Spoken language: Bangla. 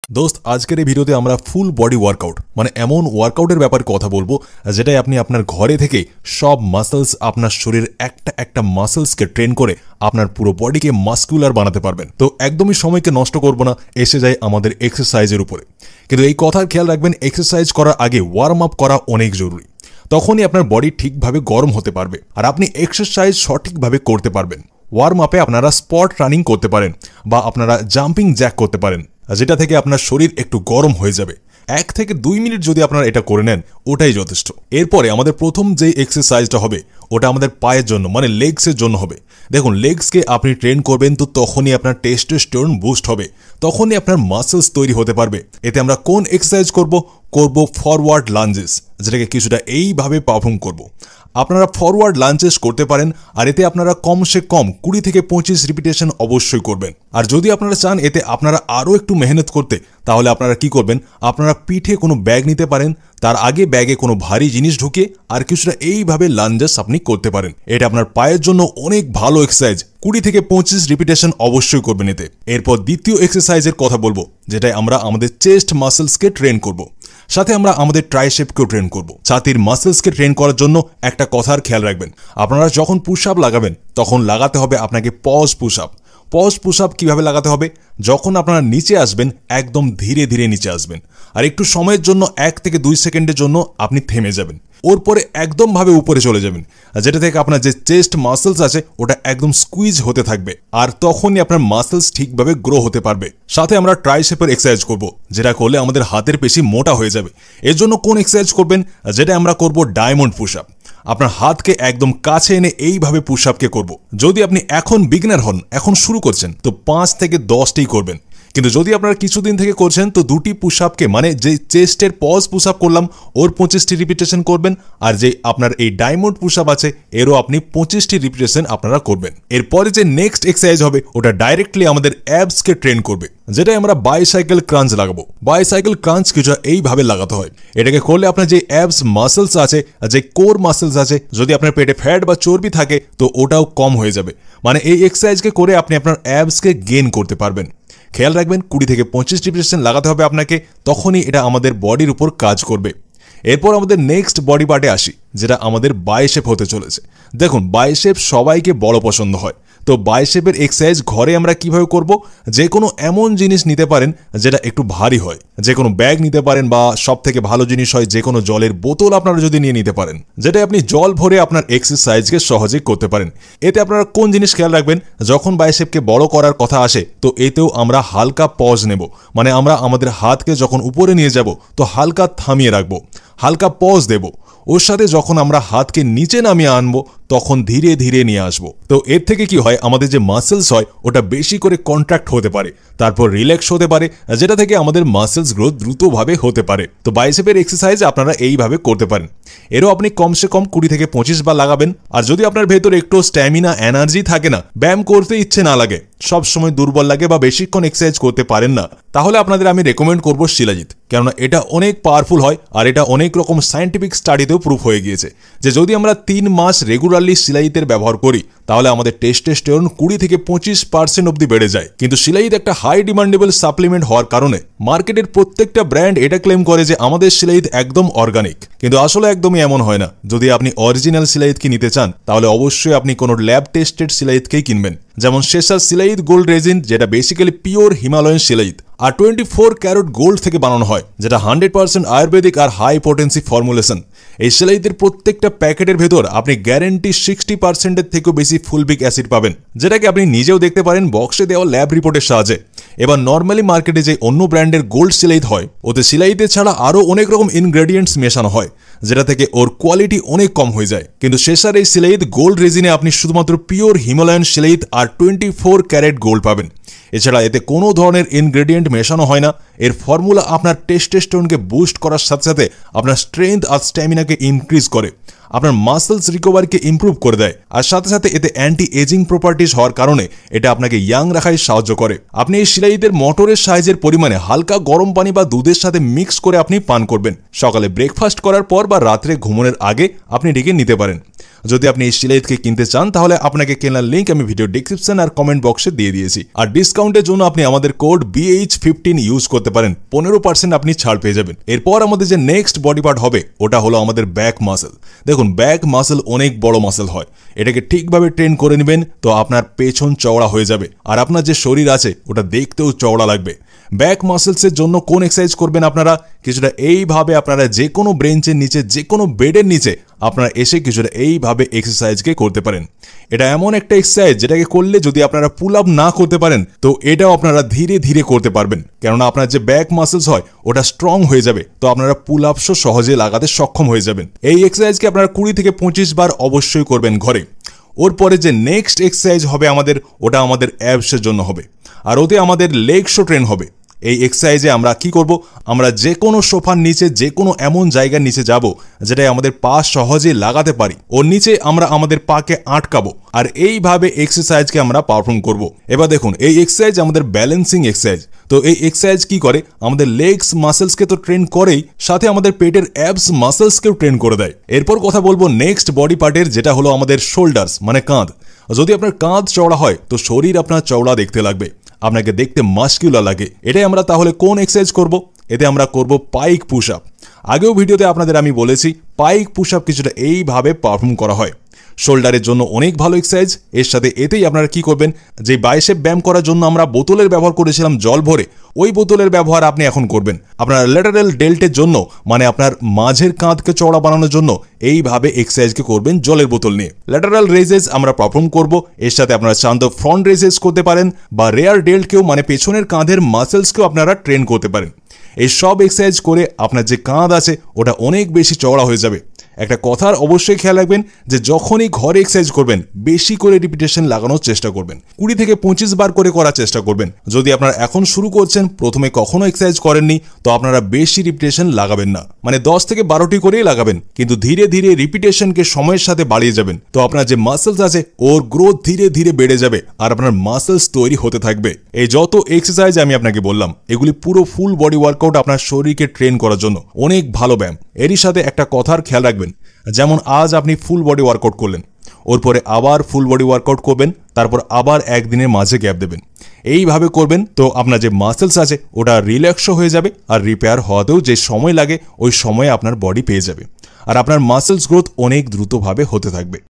দোস্ত আজকের এই ভিডিওতে আমরা ফুল বডি ওয়ার্কআউট মানে এমন ওয়ার্কআউটের ব্যাপারে কথা বলবো যেটাই আপনি আপনার ঘরে থেকে সব মাসলস আপনার শরীর একটা একটা মাসলসকে ট্রেন করে আপনার পুরো বডিকে মাস্কুলার বানাতে পারবেন। তো একদমই সময়কে নষ্ট করব না, এসে যায় আমাদের এক্সারসাইজের উপরে। কিন্তু এই কথার খেয়াল রাখবেন, এক্সারসাইজ করার আগে ওয়ার্ম আপ করা অনেক জরুরি। তখনই আপনার বডি ঠিকভাবে গরম হতে পারবে আর আপনি এক্সারসাইজ সঠিকভাবে করতে পারবেন। ওয়ার্ম আপে আপনারা স্পট রানিং করতে পারেন বা আপনারা জাম্পিং জ্যাক করতে পারেন, যেটা থেকে আপনার শরীর একটু গরম হয়ে যাবে। 1 থেকে 2 মিনিট যদি আপনারা এটা করে নেন ওটাই যথেষ্ট। এরপরে আমাদের প্রথম যে এক্সারসাইজটা হবে ওটা আমাদের পায়ের জন্য মানে লেগসের জন্য হবে। দেখুন, লেগসকে আপনি ট্রেন করবেন তো তখনই আপনার টেস্টোস্টেরন বুস্ট হবে, তখনই আপনার মাসলস তৈরি হতে পারবে। এতে আমরা কোন এক্সারসাইজ করব ফরওয়ার্ড লাঞ্জেস, যেটাকে কিছুটা এইভাবে পারফর্ম করব। আপনারা ফরওয়ার্ড লাঞ্চেস করতে পারেন আর এতে আপনারা কমসে কম 20 থেকে 25 রিপিটেশন অবশ্যই করবেন। আর যদি আপনারা চান এতে আপনারা আরও একটু মেহনত করতে, তাহলে আপনারা কি করবেন, আপনারা পিঠে কোনো ব্যাগ নিতে পারেন, তার আগে ব্যাগে কোনো ভারী জিনিস ঢুকিয়ে আর কিছুটা এইভাবে লাঞ্জেস আপনি করতে পারেন। এটা আপনার পায়ের জন্য অনেক ভালো এক্সারসাইজ। 20 থেকে 25 রিপিটেশন অবশ্যই করবেন এতে। এরপর দ্বিতীয় এক্সারসাইজের কথা বলবো, যেটাই আমরা আমাদের চেস্ট মাসলসকে ট্রেন করব, সাথে আমরা আমাদের ট্রাইসেপকেও ট্রেন করব। ছাতির মাসলসকে ট্রেন করার জন্য একটা কথার খেয়াল রাখবেন, আপনারা যখন পুশ আপ লাগাবেন তখন লাগাতে হবে আপনাকে pause push up. Pause push up কীভাবে লাগাতে হবে, যখন আপনারা নিচে আসবেন একদম ধীরে ধীরে নিচে আসবেন আর একটু সময়ের জন্য 1 থেকে 2 সেকেন্ডের জন্য আপনি থেমে যাবেন, ওর পরে একদমভাবে উপরে চলে যাবেন, যেটা থেকে আপনার যে চেস্ট মাসলস আছে ওটা একদম স্কুইজ হতে থাকবে আর তখনই আপনার মাসলস ঠিকভাবে গ্রো হতে পারবে। সাথে আমরা ট্রাইসেপের এক্সারসাইজ করব, যেটা করলে আমাদের হাতের পেশি মোটা হয়ে যাবে। এর জন্য কোন এক্সারসাইজ করবেন, যেটা আমরা করব ডায়মন্ড পুশ আপ। আপনার হাতকে একদম কাছে এনে এইভাবে পুশ আপকে করব। যদি আপনি এখন বিগিনার হন, এখন শুরু করছেন, তো 5 থেকে 10টি করবেন। কিন্তু যদি আপনারা কিছুদিন থেকে করছেন তো 2টি পুশ আপকে মানে যে চেস্টের পজ পুশ আপ করলাম ওর 25টি রিপিটেশন করবেন, আর যে আপনার এই ডায়মন্ড পুশ আপ আছে এরও আপনি 25টি রিপিটেশন আপনারা করবেন। এরপরে যে নেক্সট এক্সারসাইজ হবে ওটা ডাইরেক্টলি আমাদের অ্যাবসকে ট্রেন করবে, যেটাই আমরা বাইসাইকেল ক্রাঞ্চ লাগাবো। বাইসাইকেল ক্রাঞ্চ কিছুটা এইভাবে লাগাতে হয়। এটাকে করলে আপনার যে অ্যাবস মাসলস আছে, যে কোর মাসলস আছে, যদি আপনার পেটে ফ্যাট বা চর্বি থাকে তো ওটাও কম হয়ে যাবে। মানে এই এক্সারসাইজকে করে আপনি আপনার অ্যাবসকে গেইন করতে পারবেন। খেয়াল রাখবেন 20 থেকে 25 রিপিটেশন লাগাতে হবে আপনাকে, তখনই এটা আমাদের বডির উপর কাজ করবে। এরপর আমাদের নেক্সট বডি পার্টে আসি, যেটা আমাদের বাইসেপ হতে চলেছে। দেখুন, বাইসেপ সবাইকে বড় পছন্দ হয়, তো বাইসেপের এক্সারসাইজ ঘরে আমরা কিভাবে করব, যে কোনো এমন জিনিস নিতে পারেন যেটা একটু ভারী হয়, যে কোনো ব্যাগ নিতে পারেন বা সব থেকে ভালো জিনিস হয় যে কোনো জলের বোতল আপনারা যদি নিয়ে নিতে পারেন, যেটা আপনি জল ভরে আপনার এক্সারসাইজকে সহজে করতে পারেন। এতে আপনারা কোন জিনিস খেয়াল রাখবেন, যখন বাইসেপকে বড় করার কথা আসে তো এতেও আমরা হালকা পজ নেব, মানে আমরা আমাদের হাতকে যখন উপরে নিয়ে যাব তো হালকা থামিয়ে রাখবো, হালকা পজ দেব। ওর সাথে যখন আমরা হাতকে নিচে নামিয়ে আনবো তখন ধীরে ধীরে নিয়ে আসবো। তো এর থেকে কি হয়, আমাদের যে মাসেলস হয় ওটা বেশি করে কন্ট্রাক্ট হতে পারে, তারপর রিল্যাক্স হতে পারে, যেটা থেকে আমাদের মাসেলস গ্রোথ দ্রুতভাবে হতে পারে। তো বাইসেপের এক্সারসাইজ আপনারা এইভাবে করতে পারেন। এরও আপনি কমসে কম 20 থেকে 25 বার লাগাবেন। আর যদি আপনার ভেতরে একটু স্ট্যামিনা এনার্জি থাকে না, ব্যায়াম করতে ইচ্ছে না লাগে, সব সময় দুর্বল লাগে বা বেশিক্ষণ এক্সারসাইজ করতে পারেন না, তাহলে আপনাদের আমি রেকমেন্ড করব শিলাজিৎ। কেননা এটা অনেক পাওয়ারফুল হয় আর এটা অনেক রকম সায়েন্টিফিক স্টাডিতেও প্রুফ হয়ে গিয়েছে যে যদি আমরা 3 মাস রেগুলারলি শিলাজিতের ব্যবহার করি তাহলে আমাদের টেস্টোস্টেরন 20 থেকে 25% অবধি বেড়ে যায়। কিন্তু শিলাজিৎ একটা হাই ডিমান্ডেবল সাপ্লিমেন্ট হওয়ার কারণে মার্কেটের প্রত্যেকটা ব্র্যান্ড এটা ক্লেম করে যে আমাদের শিলাজিৎ একদম অর্গানিক, কিন্তু আসলে একদমই এমন হয় না। যদি আপনি অরিজিনাল শিলাজিৎকে নিতে চান তাহলে অবশ্যই আপনি কোনো ল্যাব টেস্টেড শিলাজিৎকেই কিনবেন, যেমন শেষার শিলাজিৎ গোল্ড রেজিন, যেটা বেসিক্যালি পিওর হিমালয়ান শিলাজিৎ আর 24 ক্যারেট গোল্ড থেকে বানানো হয়, যেটা 100% আয়ুর্বেদিক আর হাই পোটেন্সি ফর্মুলেশন। এই শিলাজিতের প্রত্যেকটা প্যাকেটের ভেতর আপনি গ্যারেন্টি 60%-এর থেকেও বেশি ফুলবিক অ্যাসিড পাবেন, যেটাকে আপনি নিজেও দেখতে পারেন বক্সে দেওয়া ল্যাব রিপোর্টের সাহায্যে। এবার নর্মালি মার্কেটে যে অন্য ব্র্যান্ডের গোল্ড শিলাজিৎ হয় ওতে শিলাজিতে ছাড়া আরও অনেক রকম ইনগ্রেডিয়েন্টস মেশানো হয়, যেটা থেকে ওর কোয়ালিটি অনেক কম হয়ে যায়। কিন্তু শেষার এই শিলাজিৎ গোল্ড রেজিনে আপনি শুধুমাত্র পিওর হিমালয়ান শিলাজিৎ আর 24 ক্যারেট গোল্ড পাবেন। এছাড়া এতে কোনো ধরনের ইনগ্রেডিয়েন্ট মেশানো হয় না। এর ফর্মুলা আপনার টেস্টোস্টেরনকে বুস্ট করার সাথে সাথে আপনার স্ট্রেংথ আর স্ট্যামিনাকে ইনক্রিজ করে আপনার মাসলস রিকভারিকে ইমপ্রুভ করে দেয় আর সাথে সাথে এতে অ্যান্টি এজিং প্রপার্টিজ হওয়ার কারণে এটা আপনাকে ইয়াং রাখায় সাহায্য করে। আপনি এই শিলাইদের মটরের সাইজের পরিমাণে হালকা গরম পানি বা দুধের সাথে মিক্স করে আপনি পান করবেন। সকালে ব্রেকফাস্ট করার পর বা রাত্রে ঘুমানোর আগে আপনি এটিকে নিতে পারেন। যদি আপনি এই শিলাইদকে কিনতে চান তাহলে আপনাকে কেনার লিঙ্ক আমি ভিডিও ডিসক্রিপশন আর কমেন্ট বক্সে দিয়ে দিয়েছি। আর ডিসকাউন্টের জন্য আপনি আমাদের কোড BH15 ইউজ করতে পারেন, 15% আপনি ছাড় পেয়ে যাবেন। এরপর আমাদের যে নেক্সট বডি পার্ট হবে ওটা হলো আমাদের ব্যাক মাসল। দেখুন, ব্যাক মাসল অনেক বড় মাসল হয়, এটাকে ঠিকভাবে ট্রেন করে নেবেন তো আপনার পেছন চওড়া হয়ে যাবে আর আপনার যে শরীর আছে ওটা দেখতেও চওড়া লাগবে। ব্যাক মাসলসের জন্য কোন এক্সারসাইজ করবেন আপনারা? কিছুটা এইভাবে আপনারা যে কোনো ব্রেঞ্চের নিচে, যে কোনো বেডের নিচে আপনারা এসে কিছুটা এইভাবে এক্সারসাইজকে করতে পারেন। এটা এমন একটা এক্সারসাইজ যেটাকে করলে যদি আপনারা পুল আপ না করতে পারেন তো এটাও আপনারা ধীরে ধীরে করতে পারবেন, কেননা আপনার যে ব্যাক মাসলস হয় ওটা স্ট্রং হয়ে যাবে, তো আপনারা পুল আপসও সহজে লাগাতে সক্ষম হয়ে যাবেন। এই এক্সারসাইজকে আপনারা 20 থেকে 25 বার অবশ্যই করবেন ঘরে। ওর পরে যে নেক্সট এক্সারসাইজ হবে আমাদের, ওটা আমাদের অ্যাবসের জন্য হবে আর ওতে আমাদের লেগসও ট্রেন হবে। এই এক্সারসাইজে আমরা কি করব? আমরা যে কোনো সোফার নিচে, যে কোনো এমন জায়গার নিচে যাব যেটাই আমাদের পা সহজে লাগাতে পারি, ওর নিচে আমরা আমাদের পাকে আটকাবো আর এইভাবে এক্সারসাইজকে আমরা পারফর্ম করব। এবার দেখুন, এই এক্সারসাইজ আমাদের ব্যালেন্সিং এক্সারসাইজ। তো এই এক্সারসাইজ কি করে? আমাদের লেগস মাসলসকে তো ট্রেন করেই, সাথে আমাদের পেটের অ্যাবস মাসলসকেও ট্রেন করে দেয়। এরপর কথা বলবো নেক্সট বডি পার্টের, যেটা হলো আমাদের শোল্ডার্স মানে কাঁধ। যদি আপনার কাঁধ চওড়া হয় তো শরীর আপনার চওড়া দেখতে লাগবে, আপনাকে দেখতে মাস্কুলার লাগে। এটাই আমরা তাহলে কোন এক্সারসাইজ করব? এতে আমরা করব পাইক পুশ আপ। আগেও ভিডিওতে আপনাদের আমি বলেছি পাইক পুশ আপ কিছুটা এইভাবে পারফর্ম করা হয়। শোল্ডারের জন্য অনেক ভালো এক্সারসাইজ। এর সাথে এতেই আপনারা কি করবেন, যে বাইসেপ ব্যায়াম করার জন্য আমরা বোতলের ব্যবহার করেছিলাম জল ভরে, ওই বোতলের ব্যবহার আপনি এখন করবেন। আপনার ল্যাটারাল ডেল্টের জন্য মানে আপনার মাঝের কাঁধকে চওড়া বানানোর জন্য এইভাবে এক্সারসাইজকে করবেন জলের বোতল নিয়ে। ল্যাটারাল রেজেস আমরা পারফর্ম করব। এর সাথে আপনারা চান তো ফ্রন্ট রেজেস করতে পারেন বা রেয়ার ডেল্টকেও মানে পেছনের কাঁধের মাসেলসকেও আপনারা ট্রেন করতে পারেন। এই সব এক্সারসাইজ করে আপনার যে কাঁধ আছে ওটা অনেক বেশি চওড়া হয়ে যাবে। একটা কথার অবশ্যই খেয়াল রাখবেন যে যখনই ঘরে এক্সারসাইজ করবেন বেশি করে রিপিটেশন লাগানোর চেষ্টা করবেন, 20 থেকে 25 বার করে করার চেষ্টা করবেন। যদি আপনারা এখন শুরু করছেন, প্রথমে কখনো এক্সারসাইজ করেননি, তো আপনারা বেশি রিপিটেশন লাগাবেন না, মানে 10 থেকে 12টি করেই লাগাবেন, কিন্তু ধীরে ধীরে রিপিটেশনকে সময়ের সাথে বাড়িয়ে যাবেন। তো আপনার যে মাসলস আছে ওর গ্রোথ ধীরে ধীরে বেড়ে যাবে আর আপনার মাসলস তৈরি হতে থাকবে। এই যত এক্সারসাইজ আমি আপনাকে বললাম এগুলি পুরো ফুল বডি ওয়ার্কআউট আপনার শরীরকে ট্রেন করার জন্য অনেক ভালো ব্যায়াম। এরই সাথে একটা কথার খেয়াল রাখবেন, যেমন আজ আপনি ফুল বডি ওয়ার্কআউট করলেন, ওর পরে আবার ফুল বডি ওয়ার্কআউট করবেন, তারপর আবার একদিনের মাঝে গ্যাপ দেবেন। এইভাবে করবেন তো আপনার যে মাসলস আছে ওটা রিল্যাক্সও হয়ে যাবে আর রিপেয়ার হওয়াতেও যে সময় লাগে ওই সময়ে আপনার বডি পেয়ে যাবে আর আপনার মাসলস গ্রোথ অনেক দ্রুতভাবে হতে থাকবে।